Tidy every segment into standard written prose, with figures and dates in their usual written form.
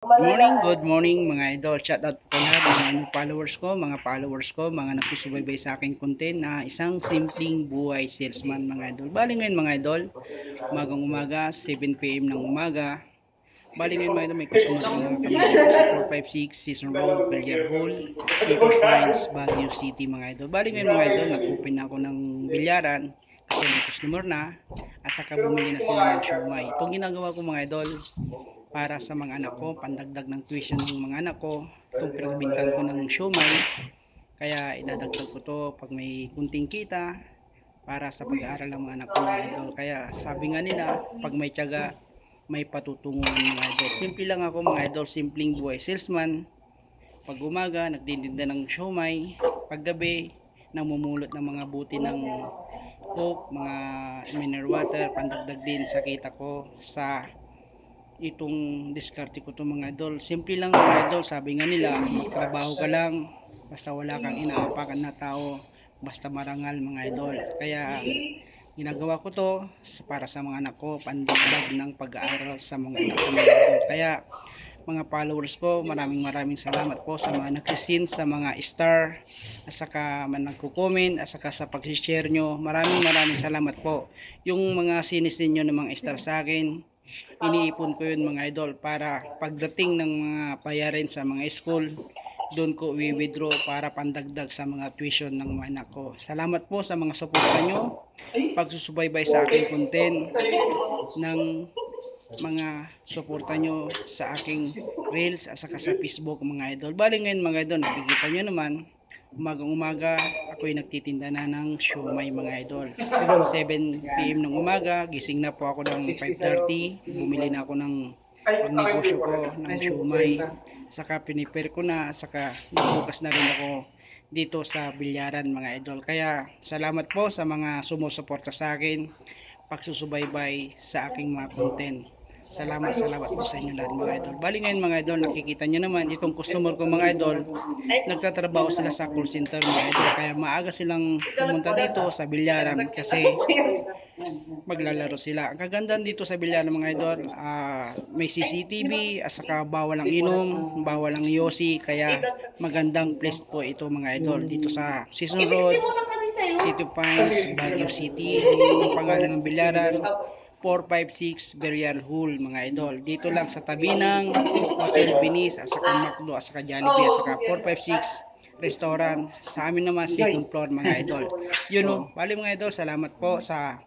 Good morning mga idol. Shout out po lahat mga followers ko, mga nagsusubaybay sa aking content na isang simpleng buhay salesman mga idol. Bali ngayon mga idol, umagang umaga, 7 PM ng umaga. Bali ngayon mga idol, may customer na kami dito sa 456 Season Road, Villar Hall, City Pines, Baguio City mga idol. Bali ngayon mga idol, nag-open na ako ng bilyaran kasi may customer na at saka bumili na sila ng siomai. Itong ginagawa ko mga idol, para sa mga anak ko, pandagdag ng tuition ng mga anak ko. Itong pinagbintan ko ng siomai, kaya idadagdag ko to pag may kunting kita para sa pag-aaral ng mga anak ko mga idol. Kaya sabi nga nila, pag may tiyaga, may patutunguhan mga idol. Simple lang ako mga idol, simpleng buhay salesman. Pag umaga, nagtitinda ng siomai. Pag gabi, namumulot ng mga buti ng coke, mga mineral water, pandagdag din sa kita ko sa itong diskarte ko to mga idol. Simple lang mga idol, sabi nga nila, magtrabaho ka lang basta wala kang inaapakan na tao, basta marangal mga idol. Kaya ginagawa ko to para sa mga anak ko, pandagdag ng pag-aaral sa mga anak ko mga idol. Kaya mga followers ko, maraming salamat po sa mga nagsisin, sa mga star, at saka man nagko-comment, at saka sa pag-share nyo. Maraming salamat po. Yung mga sinisin nyo ng mga star sa akin, iniipon ko yun mga idol para pagdating ng mga bayarin sa mga school, doon ko i-withdraw para pandagdag sa mga tuition ng mga anak ko. Salamat po sa mga suporta nyo, pagsusubaybay sa aking content, ng mga suporta nyo sa aking reels at saka sa Facebook mga idol. Bali ngayon mga idol, nakikita nyo naman, umaga ako'y nagtitinda na ng siomai mga idol. 7 PM ng umaga, gising na po ako ng 5:30, bumili na ako ng pagnegosyo ko ng siomai, saka pinipare ko na, saka nagbukas na rin ako dito sa bilyaran mga idol. Kaya salamat po sa mga sumusuporta sa akin, pagsusubaybay sa aking mga content. Salamat po sa inyo lahat mga idol. Bali ngayon mga idol, nakikita nyo naman itong customer ko mga idol, nagtatrabaho sila sa call center mga idol, kaya maaga silang pumunta dito sa bilyaran kasi maglalaro sila. Ang kagandahan dito sa bilyaran mga idol, may CCTV at saka bawal ang inom, bawal ang yosi, kaya magandang place po ito mga idol dito sa Season Road, City Pines, Baguio City. Ang pangalan ng bilyaran, 456 Villar Hall mga idol. Dito lang sa tabi ng Hotel Venice, at saka McDo, at saka Jollibee, at saka 456 Restaurant. Sa amin naman second floor mga idol. Yun o, bali mga idol, salamat po sa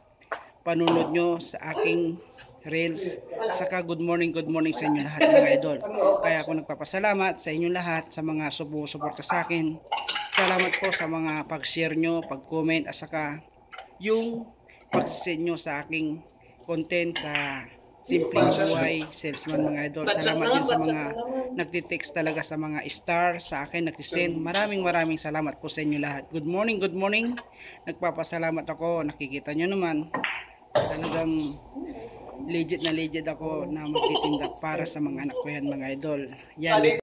panunod nyo sa aking reels. Saka good morning sa inyo lahat mga idol. Kaya ako nagpapasalamat sa inyo lahat, sa mga sumusuporta sa akin. Salamat po sa mga pag-share nyo, pag-comment, at saka yung pag-send nyo sa aking content sa simpleng buhay salesman mga idol. Salamat din sa mga nagtitext talaga, sa mga star sa akin, nagtisend. Maraming salamat po sa inyo lahat. Good morning. Nagpapasalamat ako. Nakikita nyo naman, talagang legit ako na magtitinda para sa mga anak ko yan mga idol. Yan.